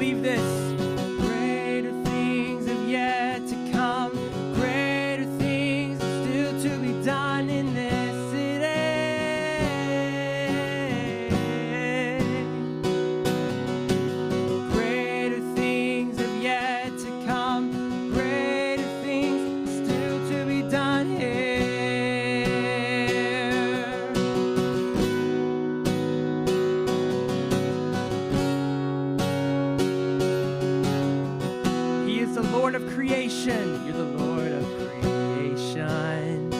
believe this? Greater things have yet to come. Greater things still to be done in this city. Greater things have yet to come. Greater things still to be done here. Lord of creation, you're the Lord of creation,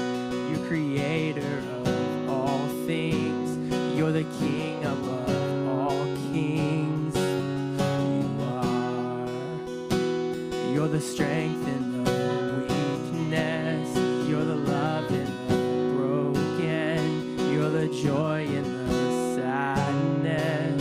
you're creator of all things, you're the King above all kings, you're the strength in the weakness, you're the love in the broken, you're the joy in the sadness.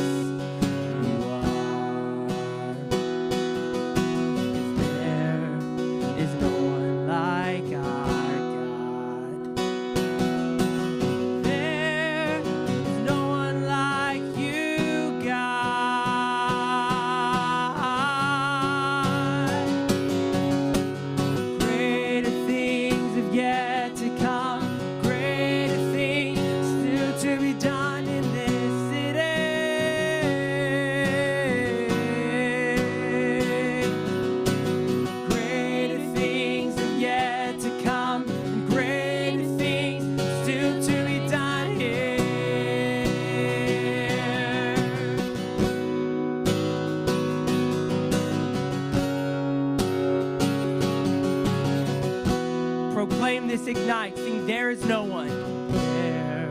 Proclaim this, ignite, sing, there is no one. There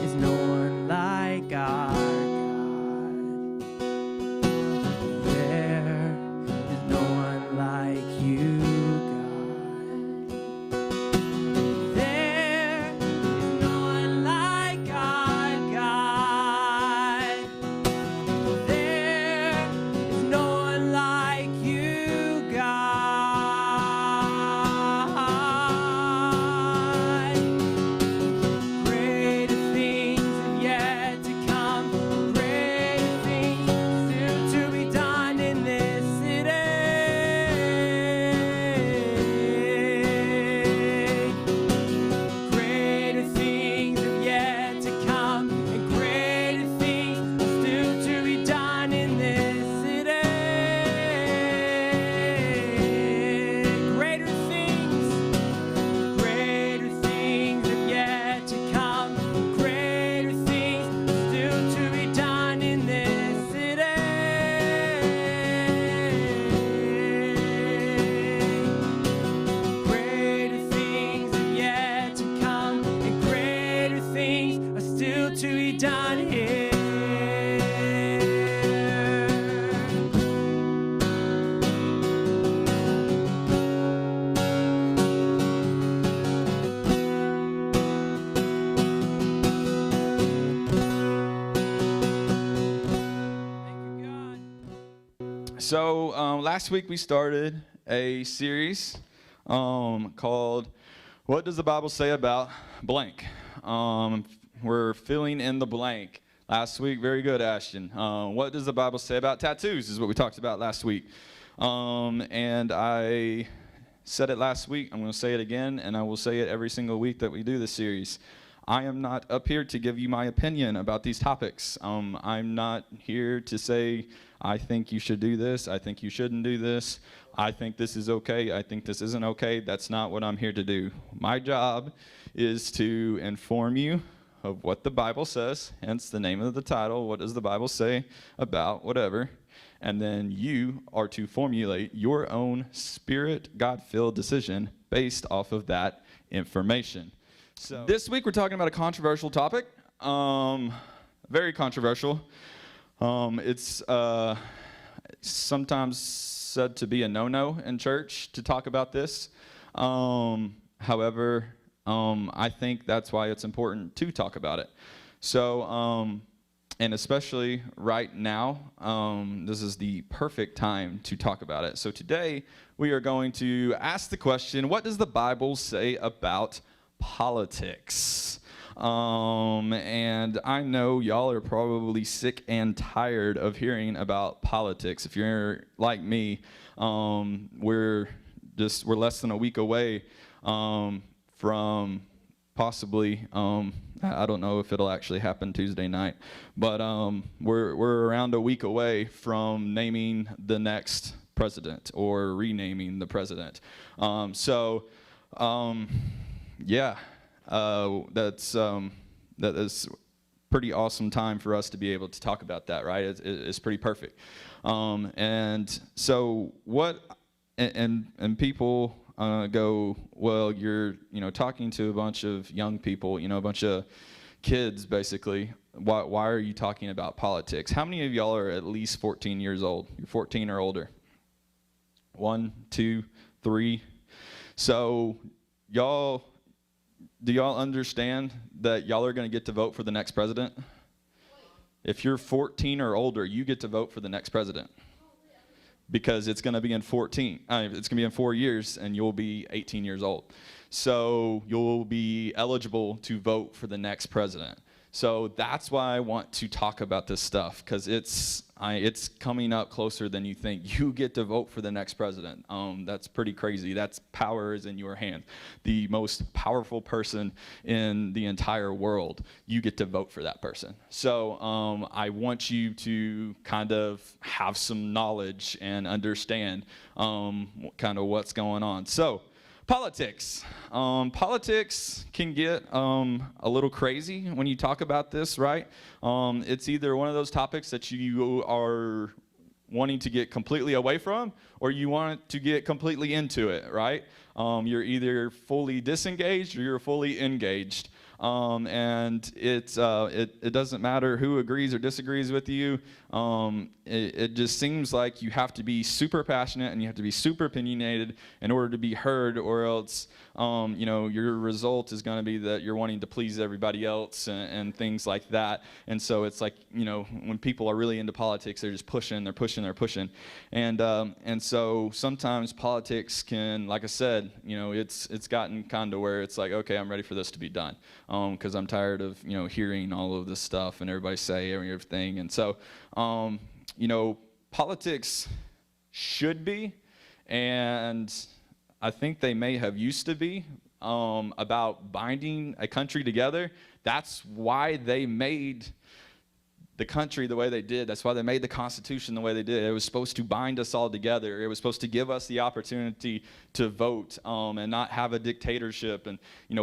is no one like our God. There is no one like you, God. There is no one like our God. There is no one like you, God. So last week we started a series called What Does the Bible Say About Blank? We're filling in the blank. Last week, very good, Ashton. What does the Bible say about tattoos is what we talked about last week. And I said it last week. I'm going to say it again, and I will say it every single week that we do this series. I am not up here to give you my opinion about these topics. I'm not here to say, I think you should do this, I think you shouldn't do this, I think this is okay, I think this isn't okay. That's not what I'm here to do. My job is to inform you of what the Bible says, hence the name of the title, what does the Bible say about whatever, and then you are to formulate your own spirit, God-filled decision based off of that information. So this week we're talking about a controversial topic, very controversial. It's sometimes said to be a no-no in church to talk about this. However, I think that's why it's important to talk about it. So, and especially right now, this is the perfect time to talk about it. So today we are going to ask the question, what does the Bible say about politics? And I know y'all are probably sick and tired of hearing about politics. If you're like me, we're less than a week away from possibly, I don't know if it'll actually happen Tuesday night, but we're around a week away from naming the next president or renaming the president. Yeah, that is pretty awesome time for us to be able to talk about that, right? It's pretty perfect. And so and people go, well, you're talking to a bunch of young people, a bunch of kids basically. Why are you talking about politics? How many of y'all are at least 14 years old? You're 14 or older? 1, 2, 3. So do y'all understand that y'all are going to get to vote for the next president? If you're 14 or older, you get to vote for the next president. Because it's going to be in 4 years, and you'll be 18 years old. So you'll be eligible to vote for the next president. So that's why I want to talk about this stuff, because it's coming up closer than you think. You get to vote for the next president. That's pretty crazy. That's power is in your hand. The most powerful person in the entire world, you get to vote for that person. So I want you to kind of have some knowledge and understand kind of what's going on. So politics. Politics can get a little crazy when you talk about this, right? It's either one of those topics that you are wanting to get completely away from, or you want to get completely into it, right? You're either fully disengaged or you're fully engaged. And it doesn't matter who agrees or disagrees with you. It just seems like you have to be super passionate and you have to be super opinionated in order to be heard, or else your result is going to be that you're wanting to please everybody else and things like that. And so it's like, when people are really into politics, they're just pushing. And so sometimes politics can, like I said, it's gotten kind of where it's like, okay, I'm ready for this to be done. Because I'm tired of hearing all of this stuff and everybody say everything. And so politics should be, and I think they may have used to be, about binding a country together. That's why they made the country the way they did. That's why they made the Constitution the way they did. It was supposed to bind us all together. It was supposed to give us the opportunity to vote and not have a dictatorship. And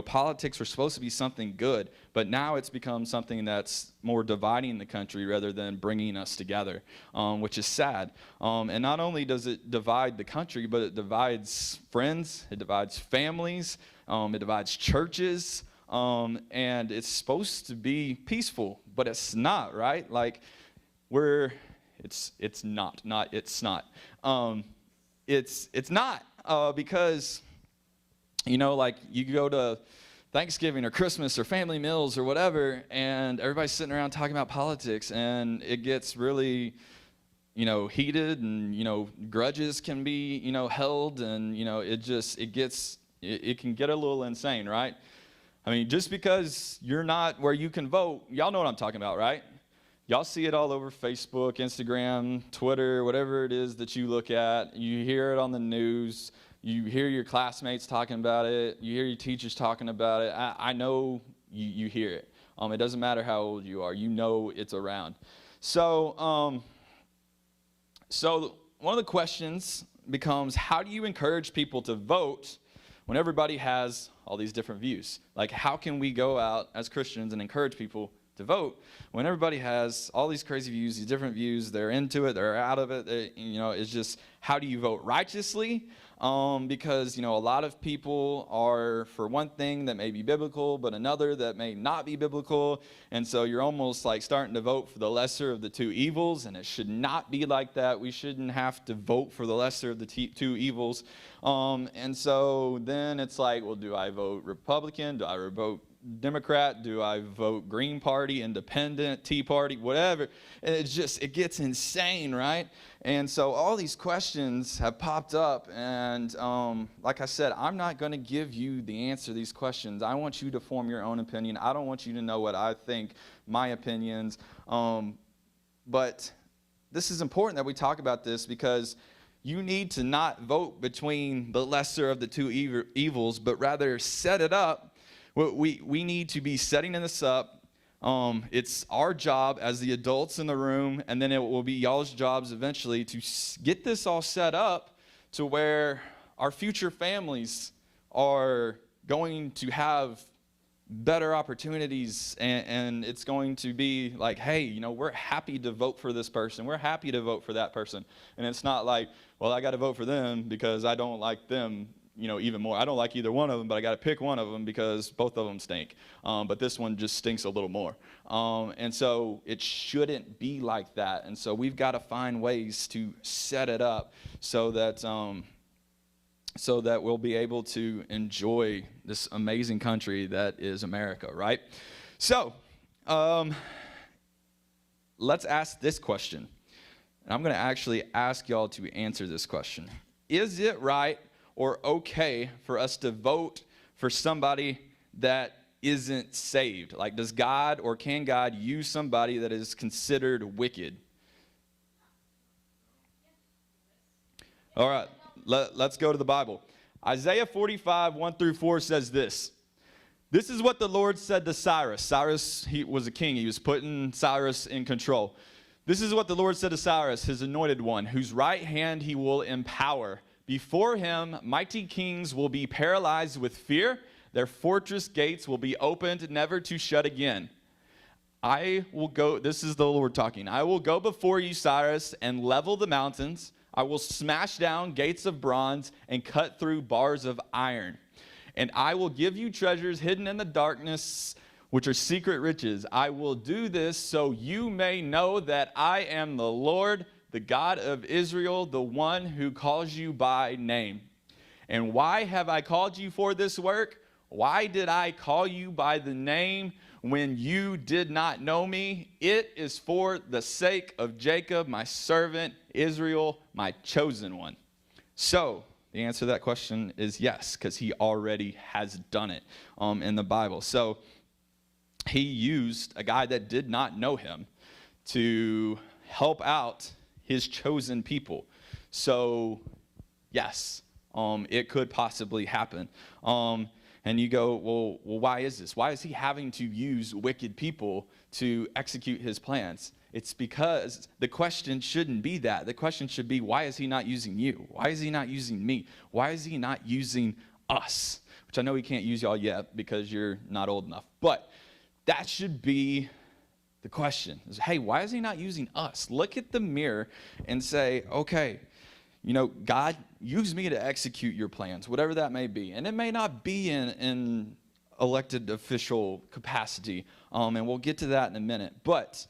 politics were supposed to be something good, but now it's become something that's more dividing the country rather than bringing us together, which is sad. And not only does it divide the country, but it divides friends, it divides families, it divides churches. And it's supposed to be peaceful, but it's not, right? Like it's not. It's not, because, like you go to Thanksgiving or Christmas or family meals or whatever, and everybody's sitting around talking about politics, and it gets really, heated, and, grudges can be, held, and, it can get a little insane, right? I mean, just because you're not where you can vote, y'all know what I'm talking about, right? Y'all see it all over Facebook, Instagram, Twitter, whatever it is that you look at. You hear it on the news. You hear your classmates talking about it. You hear your teachers talking about it. I know you hear it. It doesn't matter how old you are. You know it's around. So one of the questions becomes, how do you encourage people to vote when everybody has all these different views? Like, how can we go out as Christians and encourage people to vote when everybody has all these crazy views, these different views, they're into it, they're out of it, it's just, how do you vote righteously? Because, a lot of people are for one thing that may be biblical, but another that may not be biblical. And so you're almost like starting to vote for the lesser of the two evils, and it should not be like that. We shouldn't have to vote for the lesser of the two evils. And so then it's like, well, do I vote Republican? Do I vote Democrat? Do I vote Green Party, Independent, Tea Party, whatever? And it gets insane, right? And so all these questions have popped up, and like I said, I'm not going to give you the answer to these questions. I want you to form your own opinion. I don't want you to know what I think, my opinions. But this is important that we talk about this, because you need to not vote between the lesser of the two evils, but rather set it up. We need to be setting this up. It's our job as the adults in the room, and then it will be y'all's jobs eventually to get this all set up to where our future families are going to have better opportunities, and it's going to be like, hey, you know, we're happy to vote for this person. We're happy to vote for that person. And it's not like, well, I got to vote for them because I don't like them, you know, even more. I don't like either one of them, but I got to pick one of them because both of them stink. But this one just stinks a little more. And so it shouldn't be like that. And so we've got to find ways to set it up so that we'll be able to enjoy this amazing country that is America, right? So let's ask this question. And I'm going to actually ask y'all to answer this question. Is it right or okay for us to vote for somebody that isn't saved? Like, does God or can God use somebody that is considered wicked? All right, let's go to the Bible. Isaiah 45, 1-4 says this. This is what the Lord said to Cyrus. Cyrus, he was a king. He was putting Cyrus in control. This is what the Lord said to Cyrus, his anointed one, whose right hand he will empower. Before him, mighty kings will be paralyzed with fear. Their fortress gates will be opened, never to shut again. I will go, this is the Lord talking. I will go before you, Cyrus, and level the mountains. I will smash down gates of bronze and cut through bars of iron. And I will give you treasures hidden in the darkness, which are secret riches. I will do this so you may know that I am the Lord, the God of Israel, the one who calls you by name. And why have I called you for this work? Why did I call you by the name when you did not know me? It is for the sake of Jacob, my servant, Israel, my chosen one. So the answer to that question is yes, because he already has done it in the Bible. So he used a guy that did not know him to help out his chosen people. So yes, it could possibly happen. And you go, well, why is this? Why is he having to use wicked people to execute his plans? It's because the question shouldn't be that. The question should be, why is he not using you? Why is he not using me? Why is he not using us? Which I know he can't use y'all yet because you're not old enough. But that should be the question. Is, hey, why is he not using us? Look at the mirror and say, okay, you know, God, use me to execute your plans, whatever that may be. And it may not be in elected official capacity, and we'll get to that in a minute. But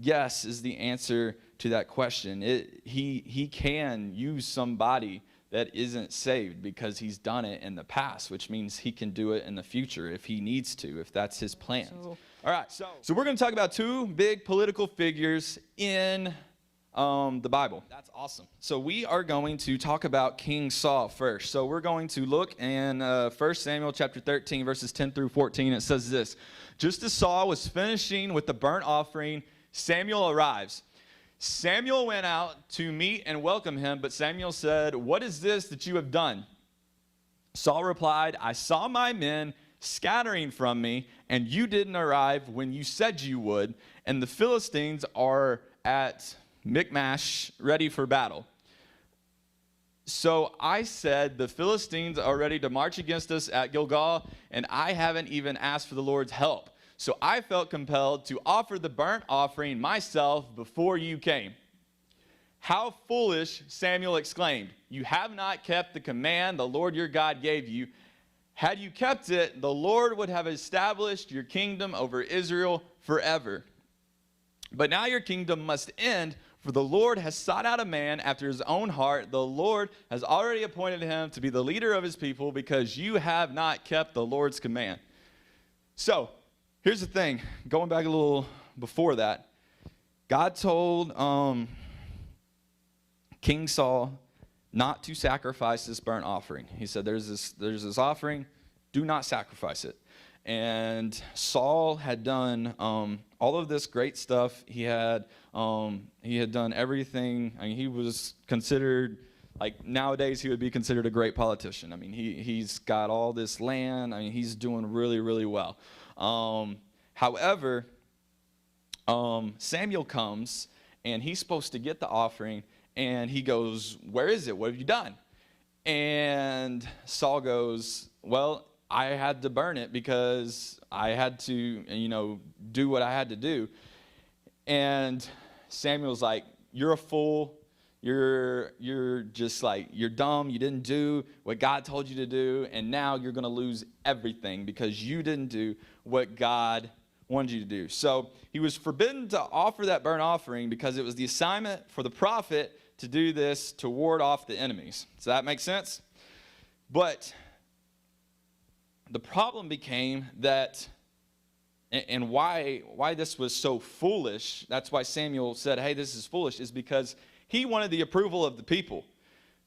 yes is the answer to that question. He can use somebody that isn't saved because he's done it in the past, which means he can do it in the future if he needs to, if that's his plan. All right, so we're going to talk about two big political figures in the Bible. That's awesome. So we are going to talk about King Saul first. So we're going to look in 1 Samuel chapter 13, verses 10-14. It says this: just as Saul was finishing with the burnt offering, Samuel arrives. Samuel went out to meet and welcome him, but Samuel said, "What is this that you have done?" Saul replied, "I saw my men scattering from me, and you didn't arrive when you said you would, and the Philistines are at Michmash ready for battle. So I said, the Philistines are ready to march against us at Gilgal, and I haven't even asked for the Lord's help. So I felt compelled to offer the burnt offering myself before you came." "How foolish," Samuel exclaimed. "You have not kept the command the Lord your God gave you. Had you kept it, the Lord would have established your kingdom over Israel forever. But now your kingdom must end, for the Lord has sought out a man after his own heart. The Lord has already appointed him to be the leader of his people because you have not kept the Lord's command." So here's the thing. Going back a little before that, God told King Saul not to sacrifice this burnt offering. He said, there's this offering, do not sacrifice it. And Saul had done all of this great stuff. He had done everything. I mean, he was considered, like nowadays he would be considered a great politician. I mean, he's got all this land. I mean, he's doing really, really well. However, Samuel comes and he's supposed to get the offering, and he goes, where is it? What have you done? And Saul goes, well, I had to burn it because I had to, do what I had to do. And Samuel's like, you're a fool. You're just like, you're dumb. You didn't do what God told you to do. And now you're going to lose everything because you didn't do what God wanted you to do. So he was forbidden to offer that burnt offering because it was the assignment for the prophet to do this to ward off the enemies. Does that make sense? But the problem became that, and why this was so foolish, that's why Samuel said, hey, this is foolish, is because he wanted the approval of the people.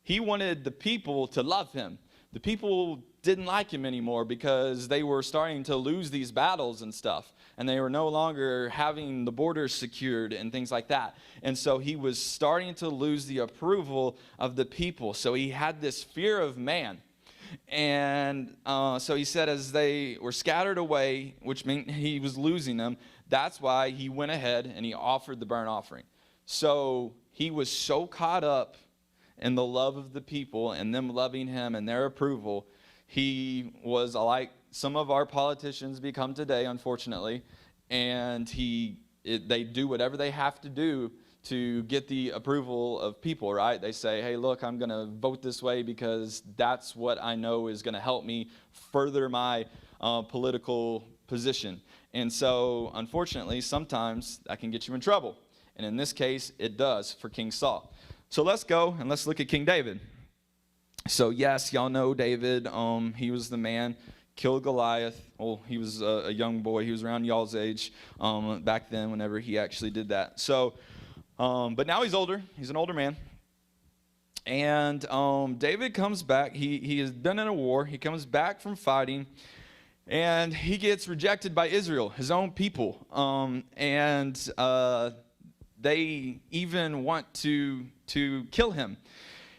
He wanted the people to love him. The people didn't like him anymore because they were starting to lose these battles and stuff. And they were no longer having the borders secured and things like that. And so he was starting to lose the approval of the people. So he had this fear of man. And so he said as they were scattered away, which meant he was losing them, that's why he went ahead and he offered the burnt offering. So he was so caught up in the love of the people and them loving him and their approval, he was like some of our politicians become today, unfortunately, and they do whatever they have to do to get the approval of people, right? They say, hey, look, I'm going to vote this way because that's what I know is going to help me further my political position. And so, unfortunately, sometimes that can get you in trouble. And in this case, it does for King Saul. So let's go and let's look at King David. So yes, y'all know David. He was the man, killed Goliath. Well, he was a young boy. He was around y'all's age back then whenever he actually did that. So, but now he's older. He's an older man. And David comes back. He has been in a war. He comes back from fighting. And he gets rejected by Israel, his own people. They even want to kill him.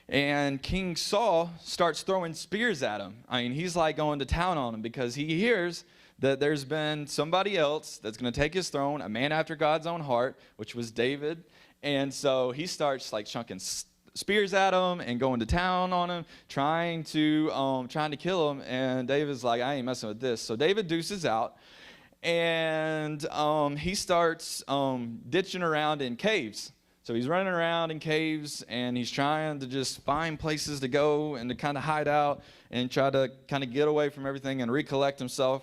And King Saul starts throwing spears at him. I mean, he's like going to town on him because he hears that there's been somebody else that's going to take his throne, a man after God's own heart, which was David. And so he starts like chunking spears at him and going to town on him, trying to kill him. And David's like, I ain't messing with this. So David deuces out. And he starts ditching around in caves. So he's running around in caves, and he's trying to just find places to go and to kind of hide out and try to kind of get away from everything and recollect himself.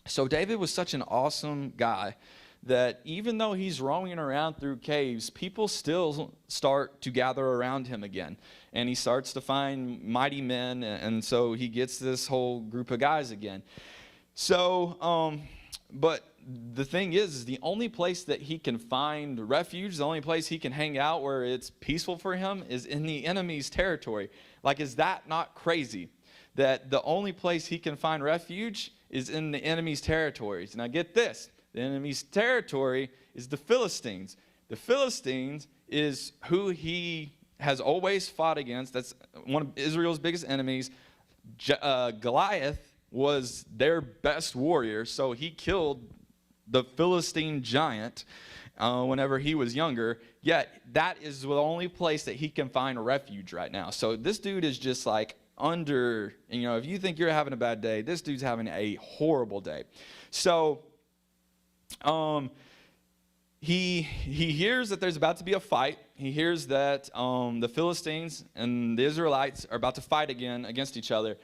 So David was such an awesome guy that even though he's roaming around through caves, people still start to gather around him again. And he starts to find mighty men, and so he gets this whole group of guys again. So, but the thing is the only place that he can find refuge, the only place he can hang out where it's peaceful for him is in the enemy's territory. Like, is that not crazy? That the only place he can find refuge is in the enemy's territories. And I get this, the enemy's territory is the Philistines. The Philistines is who he has always fought against. That's one of Israel's biggest enemies. Goliath was their best warrior, so he killed the Philistine giant whenever he was younger, yet that is the only place that he can find refuge right now. So this dude is just like under, if you think you're having a bad day, this dude's having a horrible day. So he hears that there's about to be a fight. He hears that the Philistines and the Israelites are about to fight again against each other.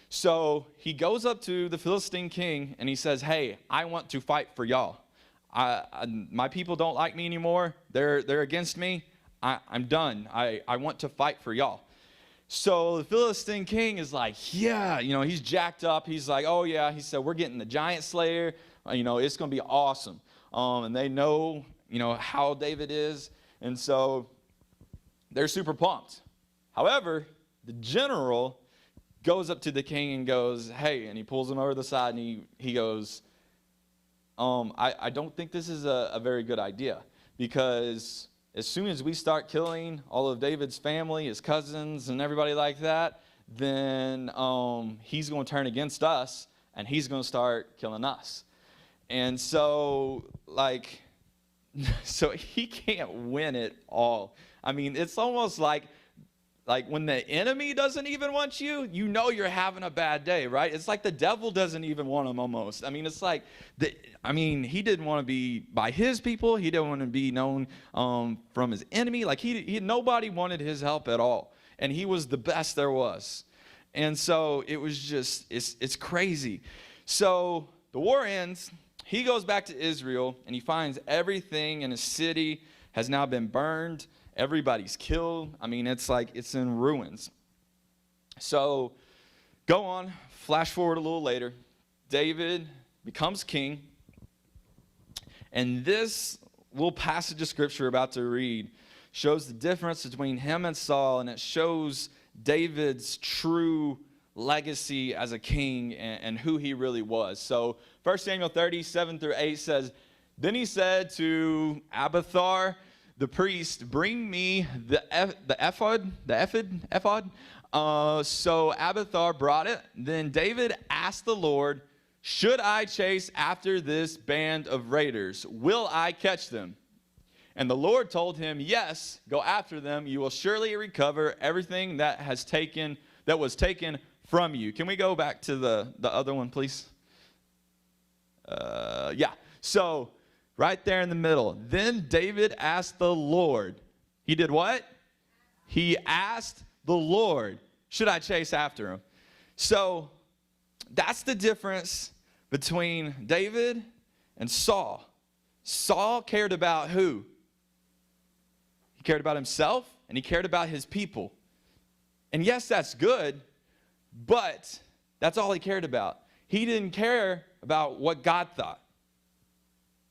So he goes up to the Philistine king and he says, hey, I want to fight for y'all. My people don't like me anymore. They're against me. I'm done. I want to fight for y'all. So the Philistine king is like, yeah, he's jacked up. He's like, oh yeah. He said, we're getting the giant slayer. It's going to be awesome. And they know, how David is. And so they're super pumped. However, the general goes up to the king and goes, hey, and he pulls him over the side and he goes, I don't think this is a very good idea, because as soon as we start killing all of David's family, his cousins and everybody like that, then he's going to turn against us and he's going to start killing us. And so, so he can't win it all. I mean, it's almost like when the enemy doesn't even want you, you're having a bad day, right? It's like the devil doesn't even want him almost. I mean, it's like, he didn't want to be by his people. He didn't want to be known from his enemy. Like nobody wanted his help at all. And he was the best there was. And so it was just, it's crazy. So the war ends. He goes back to Israel and he finds everything in his city has now been burned. Everybody's killed. I mean, it's like it's in ruins. So go on, flash forward a little later. David becomes king. And this little passage of scripture we're about to read shows the difference between him and Saul, and it shows David's true legacy as a king and who he really was. So 1 Samuel 30, 7-8 says, then he said to Abiathar, the priest, bring me the ephod. So Abiathar brought it. Then David asked the Lord, should I chase after this band of raiders? Will I catch them? And the Lord told him, yes, go after them. You will surely recover everything that was taken from you. Can we go back to the other one, please? Yeah. So right there in the middle. Then David asked the Lord. He did what? He asked the Lord, should I chase after him? So that's the difference between David and Saul. Saul cared about who? He cared about himself and he cared about his people. And yes, that's good, but that's all he cared about. He didn't care about what God thought.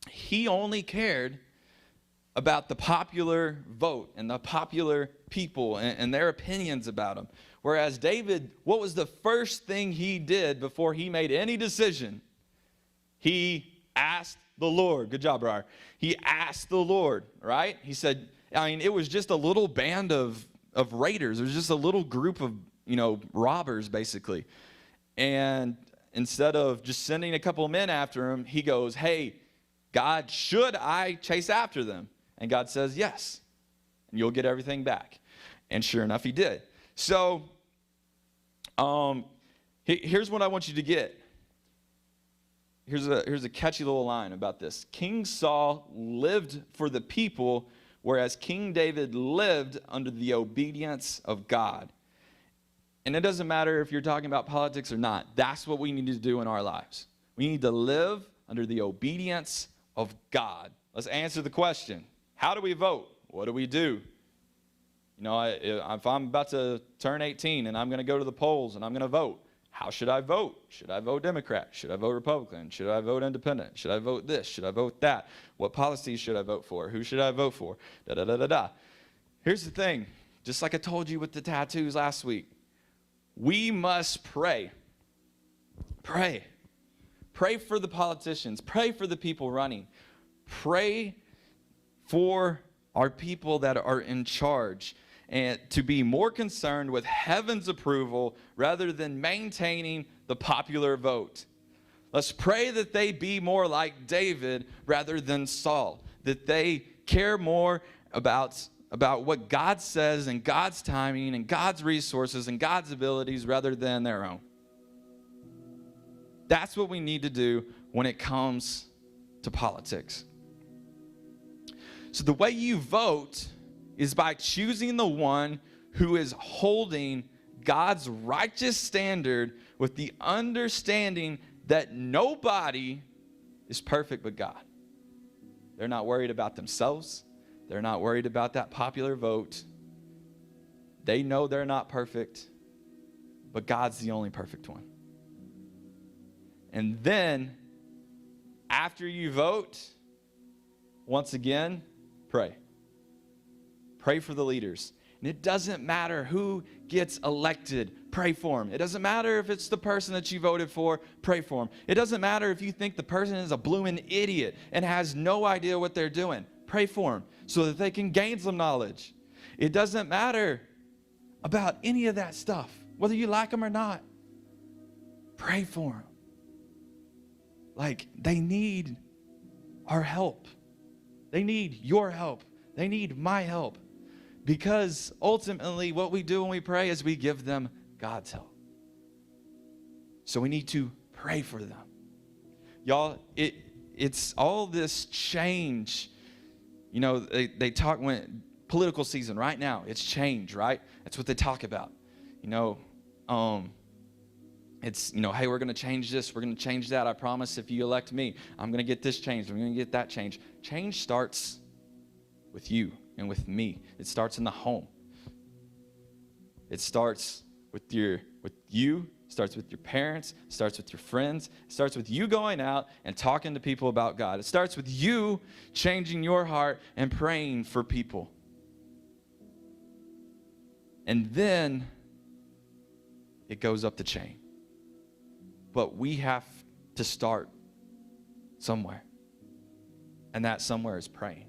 He only cared about the popular vote and the popular people and their opinions about him. Whereas David, what was the first thing he did before he made any decision? He asked the Lord. Good job, Briar. He asked the Lord, right? He said, it was just a little band of raiders. It was just a little group of, robbers, basically. And instead of just sending a couple of men after him, he goes, hey, God, should I chase after them? And God says, yes, and you'll get everything back. And sure enough, he did. So here's what I want you to get. Here's a catchy little line about this. King Saul lived for the people, whereas King David lived under the obedience of God. And it doesn't matter if you're talking about politics or not. That's what we need to do in our lives. We need to live under the obedience of God. Let's answer the question. How do we vote? What do we do? If I'm about to turn 18 and I'm going to go to the polls and I'm going to vote, how should I vote? Should I vote Democrat? Should I vote Republican? Should I vote Independent? Should I vote this? Should I vote that? What policies should I vote for? Who should I vote for? Da-da-da-da-da. Here's the thing. Just like I told you with the tattoos last week, we must pray. Pray. Pray for the politicians. Pray for the people running. Pray for our people that are in charge, and to be more concerned with heaven's approval rather than maintaining the popular vote. Let's pray that they be more like David rather than Saul, that they care more about what God says and God's timing and God's resources and God's abilities rather than their own. That's what we need to do when it comes to politics. So the way you vote is by choosing the one who is holding God's righteous standard with the understanding that nobody is perfect but God. They're not worried about themselves. They're not worried about that popular vote. They know they're not perfect, but God's the only perfect one. And then, after you vote, once again, pray. Pray for the leaders. And it doesn't matter who gets elected, pray for them. It doesn't matter if it's the person that you voted for, pray for them. It doesn't matter if you think the person is a blooming idiot and has no idea what they're doing. Pray for them so that they can gain some knowledge. It doesn't matter about any of that stuff, whether you like them or not. Pray for them. Like, they need our help. They need your help. They need my help. Because ultimately, what we do when we pray is we give them God's help. So we need to pray for them. Y'all, it's all this change. You know, they talk when political season right now, it's change, right? That's what they talk about. You know, it's, you know, hey, we're going to change this. We're going to change that. I promise if you elect me, I'm going to get this changed. I'm going to get that changed. Change starts with you and with me. It starts in the home. It starts with you, starts with your parents, starts with your friends, it starts with you going out and talking to people about God. It starts with you changing your heart and praying for people. And then it goes up the chain. But we have to start somewhere. And that somewhere is praying.